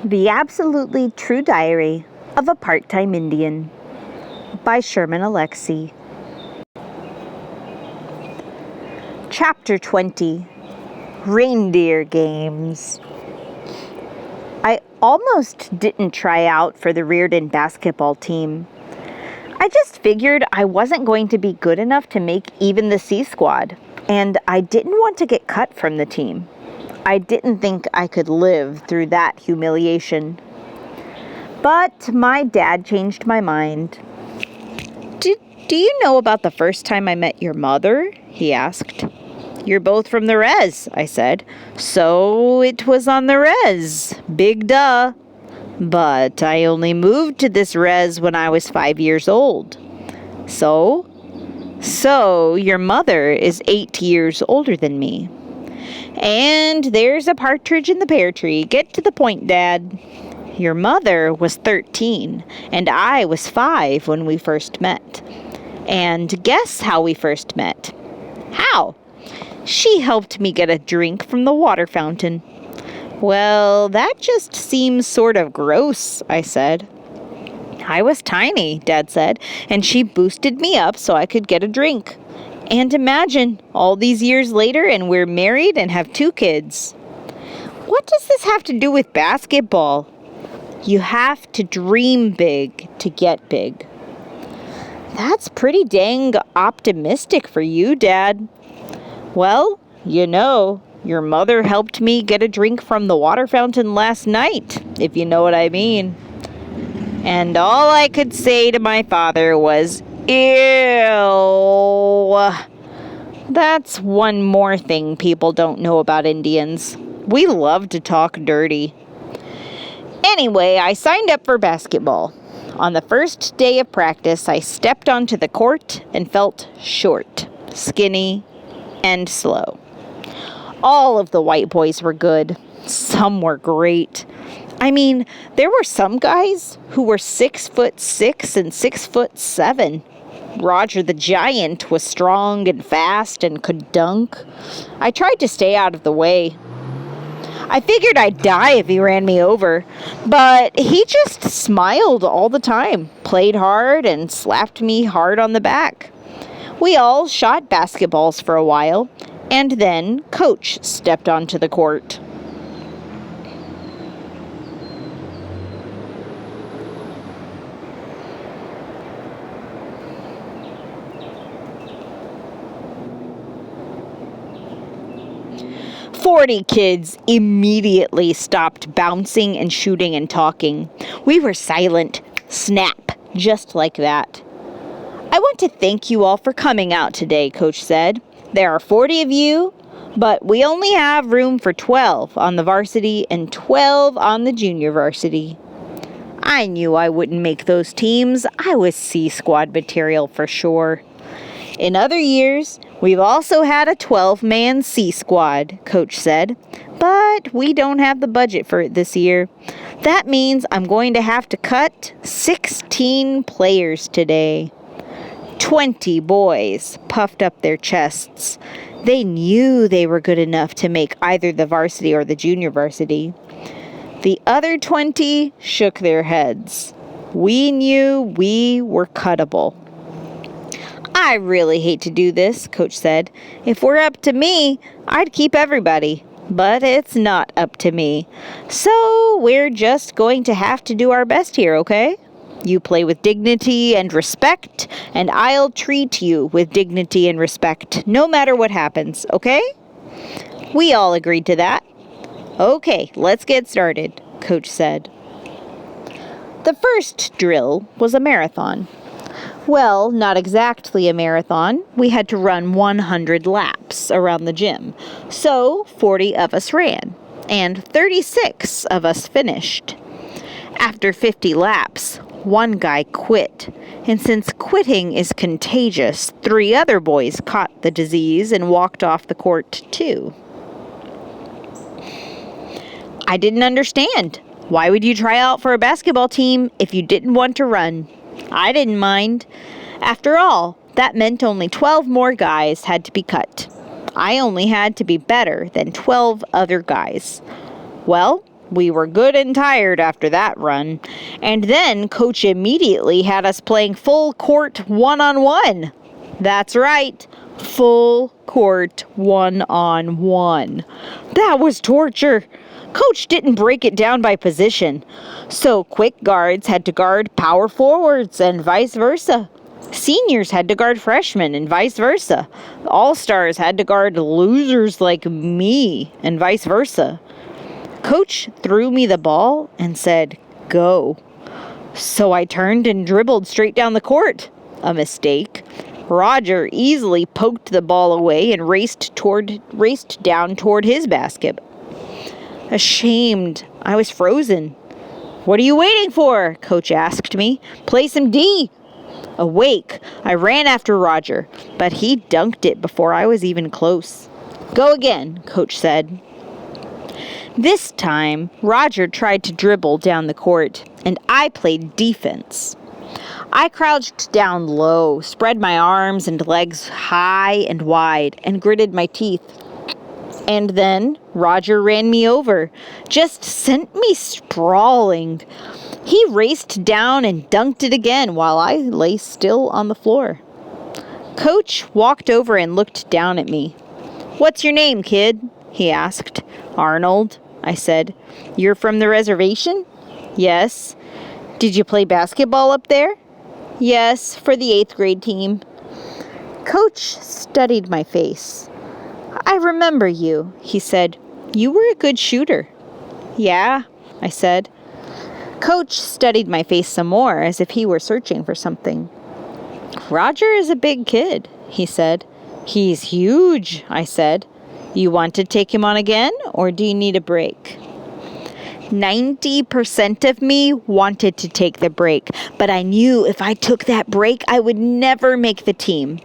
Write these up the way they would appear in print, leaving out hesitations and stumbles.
The Absolutely True Diary of a Part-Time Indian by Sherman Alexie. Chapter 20. Reindeer Games. I almost didn't try out for the Reardon basketball team. I just figured I wasn't going to be good enough to make even the C squad, and I didn't want to get cut from the team. I didn't think I could live through that humiliation. But my dad changed my mind. Do you know about the first time I met your mother? He asked. You're both from the res, I said. So it was on the res. Big duh. But I only moved to this res when I was 5 years old. So your mother is 8 years older than me. And there's a partridge in the pear tree. Get to the point, Dad. Your mother was 13, and I was 5 when we first met. And guess how we first met? How? She helped me get a drink from the water fountain. Well, that just seems sort of gross, I said. I was tiny, Dad said, and she boosted me up so I could get a drink. And imagine, all these years later and we're married and have 2 kids. What does this have to do with basketball? You have to dream big to get big. That's pretty dang optimistic for you, Dad. Well, you know, your mother helped me get a drink from the water fountain last night, if you know what I mean. And all I could say to my father was, ew. That's one more thing people don't know about Indians. We love to talk dirty. Anyway, I signed up for basketball. On the first day of practice, I stepped onto the court and felt short, skinny, and slow. All of the white boys were good. Some were great. I mean, there were some guys who were 6'6" and 6'7". Roger the Giant was strong and fast and could dunk. I tried to stay out of the way. I figured I'd die if he ran me over, but he just smiled all the time, played hard, and slapped me hard on the back. We all shot basketballs for a while, and then Coach stepped onto the court. "40 kids immediately stopped bouncing and shooting and talking. We were silent. Snap. Just like that. I want to thank you all for coming out today, Coach said. There are 40 of you, but we only have room for 12 on the varsity and 12 on the junior varsity. I knew I wouldn't make those teams. I was C squad material for sure. In other years, we've also had a 12-man C squad, Coach said, but we don't have the budget for it this year. That means I'm going to have to cut 16 players today." 20 boys puffed up their chests. They knew they were good enough to make either the varsity or the junior varsity. The other 20 shook their heads. We knew we were cuttable. "I really hate to do this," Coach said. "If we're up to me, I'd keep everybody. But it's not up to me. So we're just going to have to do our best here, okay? You play with dignity and respect, and I'll treat you with dignity and respect, no matter what happens, okay?" We all agreed to that. "Okay, let's get started," Coach said. The first drill was a marathon. Well, not exactly a marathon. We had to run 100 laps around the gym. So 40 of us ran, and 36 of us finished. After 50 laps, one guy quit. And since quitting is contagious, 3 other boys caught the disease and walked off the court too. I didn't understand. Why would you try out for a basketball team if you didn't want to run? I didn't mind. After all, that meant only 12 more guys had to be cut. I only had to be better than 12 other guys. Well, We were good and tired after that run. And then Coach immediately had us playing full court one-on-one. That's right, full court one-on-one. That was torture. Coach didn't break it down by position. So quick guards had to guard power forwards and vice versa. Seniors had to guard freshmen and vice versa. All-stars had to guard losers like me and vice versa. Coach threw me the ball and said, "Go." So I turned and dribbled straight down the court. A mistake. Roger easily poked the ball away and raced down toward his basket. Ashamed, I was frozen. "What are you waiting for?" Coach asked me. "Play some D." Awake, I ran after Roger, but he dunked it before I was even close. "Go again," Coach said. This time, Roger tried to dribble down the court, and I played defense. I crouched down low, spread my arms and legs high and wide, and gritted my teeth. And then Roger ran me over, just sent me sprawling. He raced down and dunked it again while I lay still on the floor. Coach walked over and looked down at me. "What's your name, kid?" he asked. "Arnold," I said. "You're from the reservation?" "Yes." "Did you play basketball up there?" "Yes, for the 8th grade team." Coach studied my face. "I remember you," he said. "You were a good shooter." "Yeah," I said. Coach studied my face some more, as if he were searching for something. "Roger is a big kid," he said. "He's huge," I said. "You want to take him on again, or do you need a break?" 90% of me wanted to take the break, but I knew if I took that break, I would never make the team.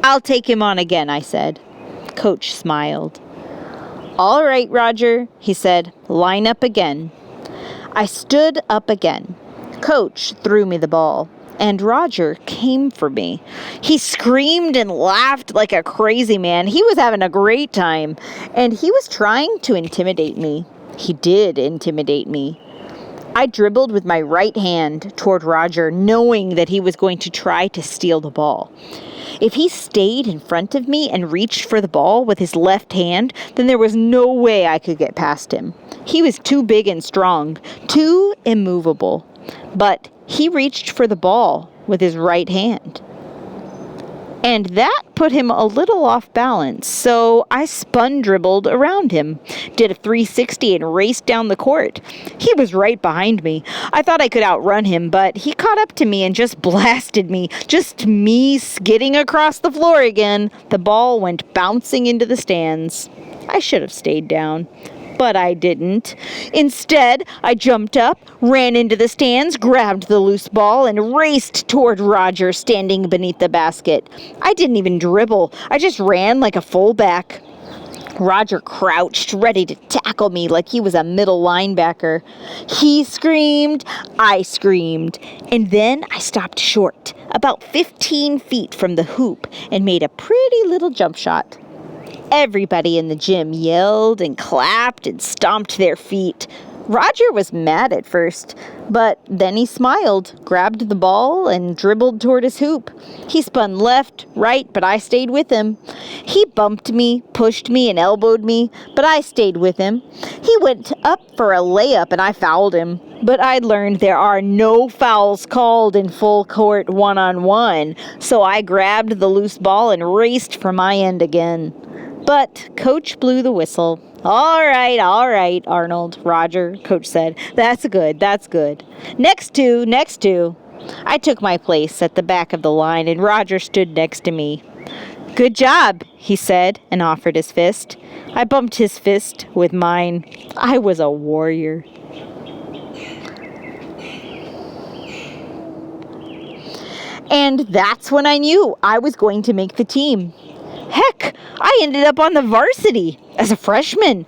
"I'll take him on again," I said. Coach smiled. "All right, Roger," he said. "Line up again." I stood up again. Coach threw me the ball, and Roger came for me. He screamed and laughed like a crazy man. He was having a great time, and he was trying to intimidate me. He did intimidate me. I dribbled with my right hand toward Roger, knowing that he was going to try to steal the ball. If he stayed in front of me and reached for the ball with his left hand, then there was no way I could get past him. He was too big and strong, too immovable. But he reached for the ball with his right hand. And that put him a little off balance, so I dribbled around him, did a 360 and raced down the court. He was right behind me. I thought I could outrun him, but he caught up to me and just blasted me. Just me skidding across the floor again. The ball went bouncing into the stands. I should have stayed down. But I didn't. Instead, I jumped up, ran into the stands, grabbed the loose ball, and raced toward Roger standing beneath the basket. I didn't even dribble. I just ran like a fullback. Roger crouched, ready to tackle me like he was a middle linebacker. He screamed, I screamed, and then I stopped short, about 15 feet from the hoop, and made a pretty little jump shot. Everybody in the gym yelled and clapped and stomped their feet. Roger was mad at first, but then he smiled, grabbed the ball, and dribbled toward his hoop. He spun left, right, but I stayed with him. He bumped me, pushed me, and elbowed me, but I stayed with him. He went up for a layup, and I fouled him. But I'd learned there are no fouls called in full court one-on-one, so I grabbed the loose ball and raced for my end again. But Coach blew the whistle. All right, Arnold, Roger, Coach said. That's good. Next two. I took my place at the back of the line, and Roger stood next to me. Good job, he said, and offered his fist. I bumped his fist with mine. I was a warrior. And that's when I knew I was going to make the team. Heck, I ended up on the varsity as a freshman.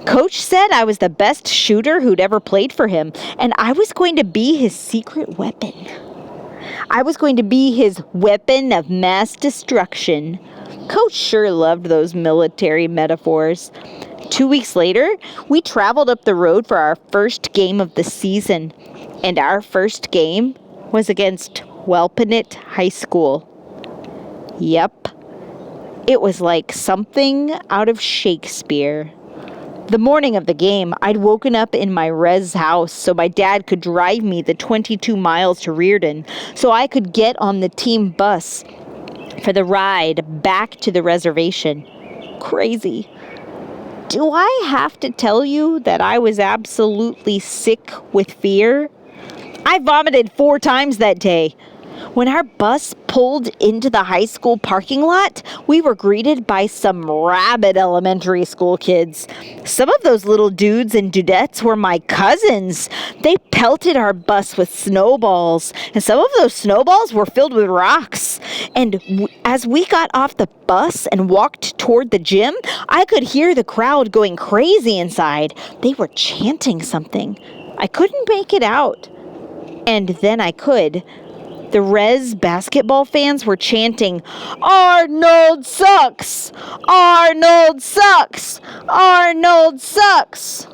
Coach said I was the best shooter who'd ever played for him, and I was going to be his secret weapon. I was going to be his weapon of mass destruction. Coach sure loved those military metaphors. 2 weeks later, we traveled up the road for our first game of the season. And our first game was against Welpinit High School. Yep. It was like something out of Shakespeare. The morning of the game, I'd woken up in my res house so my dad could drive me the 22 miles to Reardon so I could get on the team bus for the ride back to the reservation. Crazy. Do I have to tell you that I was absolutely sick with fear? I vomited 4 times that day. When our bus pulled into the high school parking lot, we were greeted by some rabid elementary school kids. Some of those little dudes and dudettes were my cousins. They pelted our bus with snowballs, and some of those snowballs were filled with rocks. And as we got off the bus and walked toward the gym, I could hear the crowd going crazy inside. They were chanting something. I couldn't make it out. And then I could. The res basketball fans were chanting, "Arnold sucks! Arnold sucks! Arnold sucks!"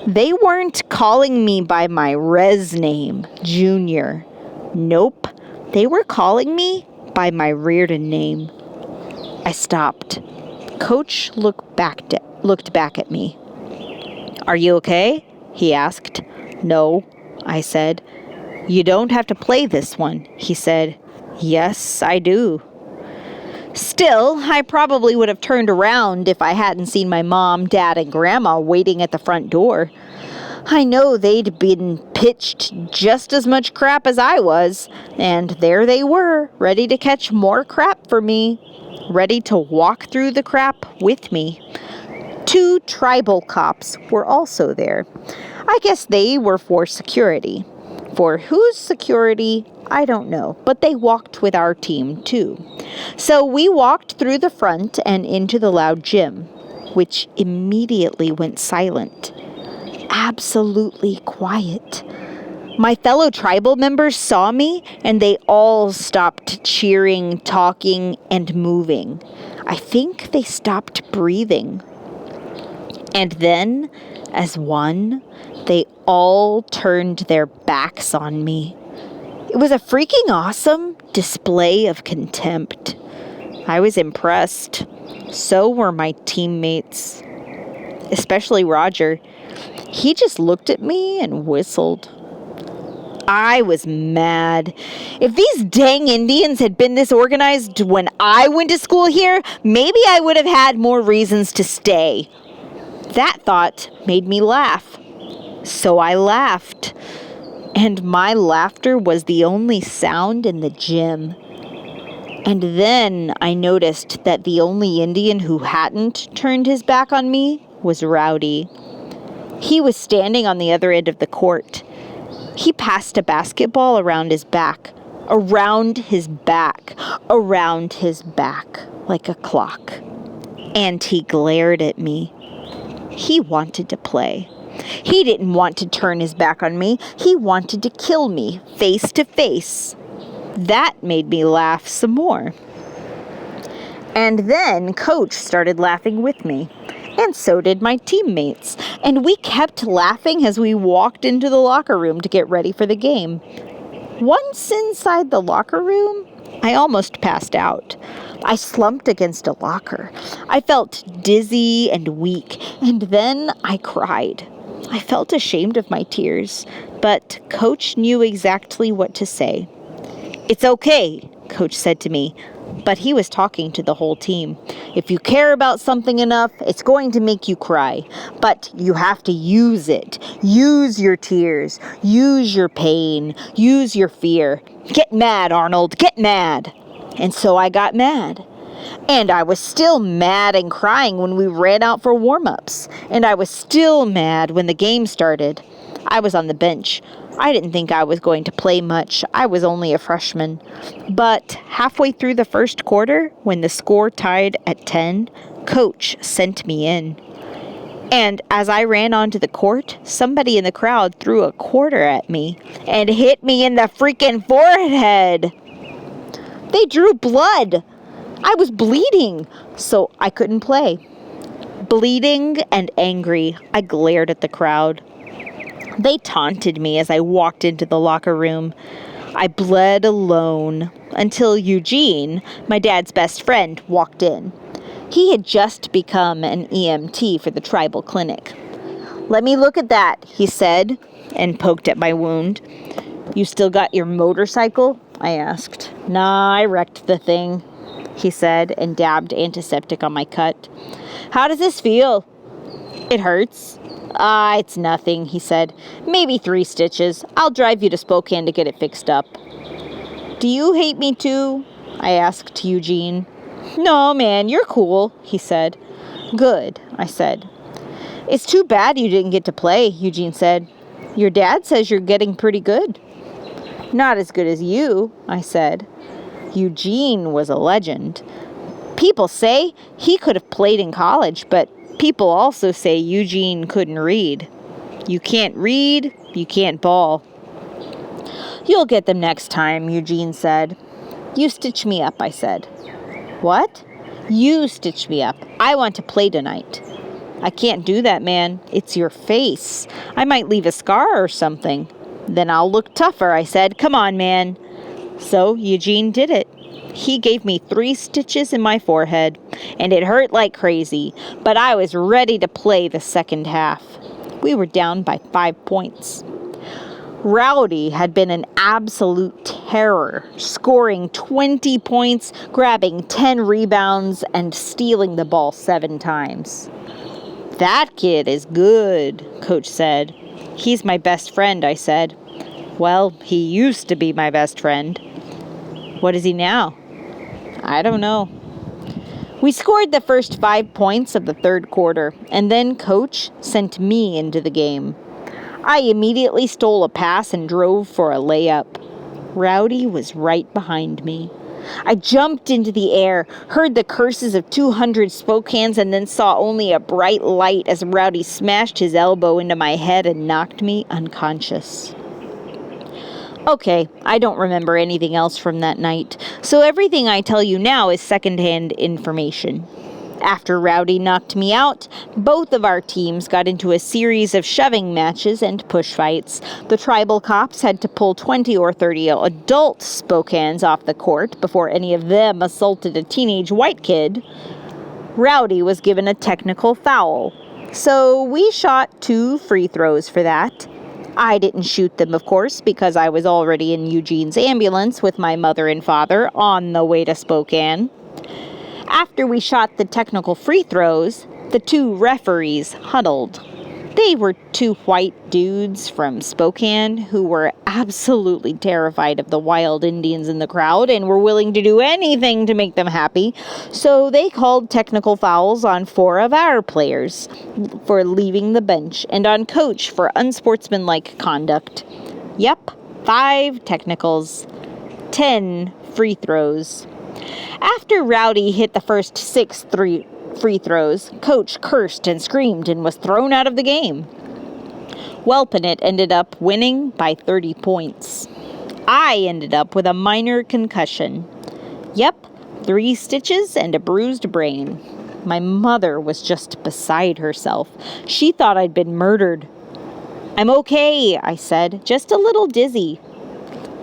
They weren't calling me by my res name, Junior. Nope, they were calling me by my Reardon name. I stopped. Coach looked back at me. "Are you okay?" he asked. "No," I said. "You don't have to play this one," he said. "Yes, I do." Still, I probably would have turned around if I hadn't seen my mom, dad, and grandma waiting at the front door. I know they'd been pitched just as much crap as I was, and there they were, ready to catch more crap for me, ready to walk through the crap with me. 2 tribal cops were also there. I guess they were for security. For whose security, I don't know, but they walked with our team too. So we walked through the front and into the loud gym, which immediately went silent. Absolutely quiet. My fellow tribal members saw me and they all stopped cheering, talking, and moving. I think they stopped breathing. And then, as one, they all turned their backs on me. It was a freaking awesome display of contempt. I was impressed. So were my teammates, especially Roger. He just looked at me and whistled. I was mad. If these dang Indians had been this organized when I went to school here, maybe I would have had more reasons to stay. That thought made me laugh. So I laughed, and my laughter was the only sound in the gym. And then I noticed that the only Indian who hadn't turned his back on me was Rowdy. He was standing on the other end of the court. He passed a basketball around his back, like a clock. And he glared at me. He wanted to play. He didn't want to turn his back on me. He wanted to kill me face to face. That made me laugh some more. And then Coach started laughing with me. And so did my teammates. And we kept laughing as we walked into the locker room to get ready for the game. Once inside the locker room, I almost passed out. I slumped against a locker. I felt dizzy and weak, and then I cried. I felt ashamed of my tears, but Coach knew exactly what to say. "It's okay," Coach said to me, but he was talking to the whole team. "If you care about something enough, it's going to make you cry, but you have to use it. Use your tears, use your pain, use your fear. Get mad, Arnold, get mad." And so I got mad. And I was still mad and crying when we ran out for warm-ups. And I was still mad when the game started. I was on the bench. I didn't think I was going to play much. I was only a freshman. But halfway through the first quarter, when the score tied at 10, Coach sent me in. And as I ran onto the court, somebody in the crowd threw a quarter at me and hit me in the freaking forehead. They drew blood. I was bleeding, so I couldn't play. Bleeding and angry, I glared at the crowd. They taunted me as I walked into the locker room. I bled alone until Eugene, my dad's best friend, walked in. He had just become an EMT for the tribal clinic. "Let me look at that," he said, and poked at my wound. "You still got your motorcycle?" I asked. "Nah, I wrecked the thing," he said, and dabbed antiseptic on my cut. "How does this feel?" "It hurts." It's nothing," he said. "Maybe 3 stitches. I'll drive you to Spokane to get it fixed up." "Do you hate me too?" I asked Eugene. "No, man, you're cool," he said. "Good," I said. "It's too bad you didn't get to play," Eugene said. "Your dad says you're getting pretty good." "Not as good as you," I said. Eugene was a legend. People say he could have played in college, but people also say Eugene couldn't read. You can't read, you can't ball. "You'll get them next time," Eugene said. "You stitch me up," I said. "What?" "You stitch me up. I want to play tonight." "I can't do that, man. It's your face. I might leave a scar or something." "Then I'll look tougher," I said. "Come on, man." So Eugene did it. He gave me 3 stitches in my forehead, and it hurt like crazy, but I was ready to play the second half. We were down by 5 points. Rowdy had been an absolute terror, scoring 20 points, grabbing 10 rebounds, and stealing the ball 7 times. "That kid is good," Coach said. "He's my best friend," I said. "Well, he used to be my best friend." "What is he now?" "I don't know." We scored the first 5 points of the third quarter, and then Coach sent me into the game. I immediately stole a pass and drove for a layup. Rowdy was right behind me. I jumped into the air, heard the curses of 200 Spokanes, and then saw only a bright light as Rowdy smashed his elbow into my head and knocked me unconscious. Okay, I don't remember anything else from that night, so everything I tell you now is secondhand information. After Rowdy knocked me out, both of our teams got into a series of shoving matches and push fights. The tribal cops had to pull 20 or 30 adult Spokanes off the court before any of them assaulted a teenage white kid. Rowdy was given a technical foul, so we shot 2 free throws for that. I didn't shoot them, of course, because I was already in Eugene's ambulance with my mother and father on the way to Spokane. After we shot the technical free throws, the 2 referees huddled. They were 2 white dudes from Spokane who were absolutely terrified of the wild Indians in the crowd and were willing to do anything to make them happy, so they called technical fouls on 4 of our players for leaving the bench and on Coach for unsportsmanlike conduct. Yep, 5 technicals, 10 free throws. After Rowdy hit the first 6 free throws, Coach cursed and screamed and was thrown out of the game. Welpenit ended up winning by 30 points. I ended up with a minor concussion. Yep, 3 stitches and a bruised brain. My mother was just beside herself. She thought I'd been murdered. "I'm okay," I said, "just a little dizzy."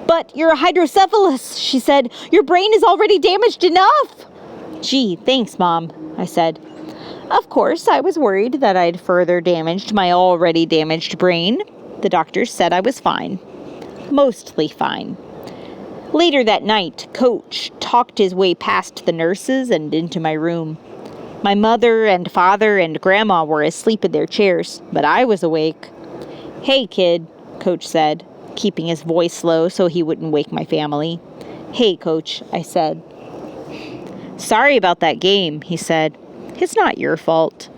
"But you're a hydrocephalus," she said. "Your brain is already damaged enough." "Gee, thanks, Mom," I said. Of course, I was worried that I'd further damaged my already damaged brain. The doctors said I was fine. Mostly fine. Later that night, Coach talked his way past the nurses and into my room. My mother and father and Grandma were asleep in their chairs, but I was awake. "Hey, kid," Coach said, keeping his voice low so he wouldn't wake my family. "Hey, Coach," I said. "Sorry about that game," he said. "It's not your fault.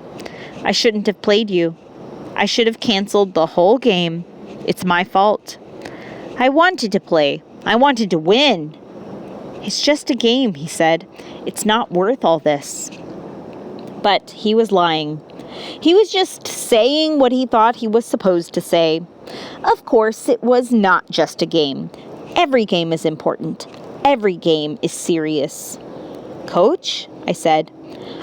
I shouldn't have played you. I should have canceled the whole game. It's my fault. I wanted to play. I wanted to win." "It's just a game," he said. "It's not worth all this." But he was lying. He was just saying what he thought he was supposed to say. Of course, it was not just a game. Every game is important. Every game is serious. "Coach," I said,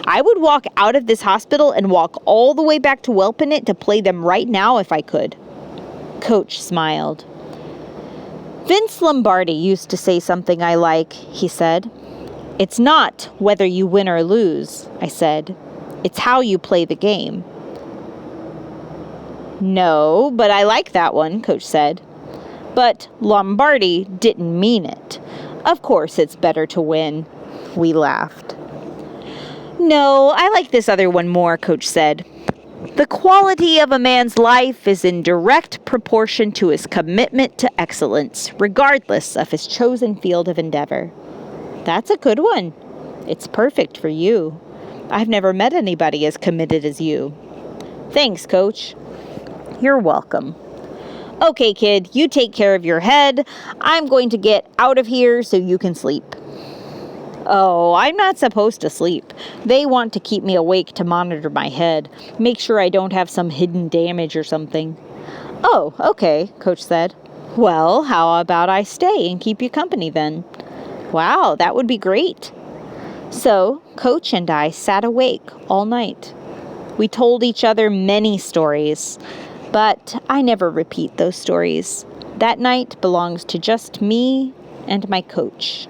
I would walk out of this hospital and walk all the way back to Welpinit to play them right now if I could. Coach smiled. Vince Lombardi used to say something I like, he said. It's not whether you win or lose, I said. It's how you play the game. No, but I like that one, Coach said. But Lombardi didn't mean it. Of course it's better to win. We laughed. No, I like this other one more, Coach said. The quality of a man's life is in direct proportion to his commitment to excellence, regardless of his chosen field of endeavor. That's a good one. It's perfect for you. I've never met anybody as committed as you. Thanks, Coach. You're welcome. Okay, kid, you take care of your head. I'm going to get out of here so you can sleep. Oh, I'm not supposed to sleep. They want to keep me awake to monitor my head, make sure I don't have some hidden damage or something. Oh, okay, Coach said. Well, how about I stay and keep you company then? Wow, that would be great. So, Coach and I sat awake all night. We told each other many stories, but I never repeat those stories. That night belongs to just me and my coach.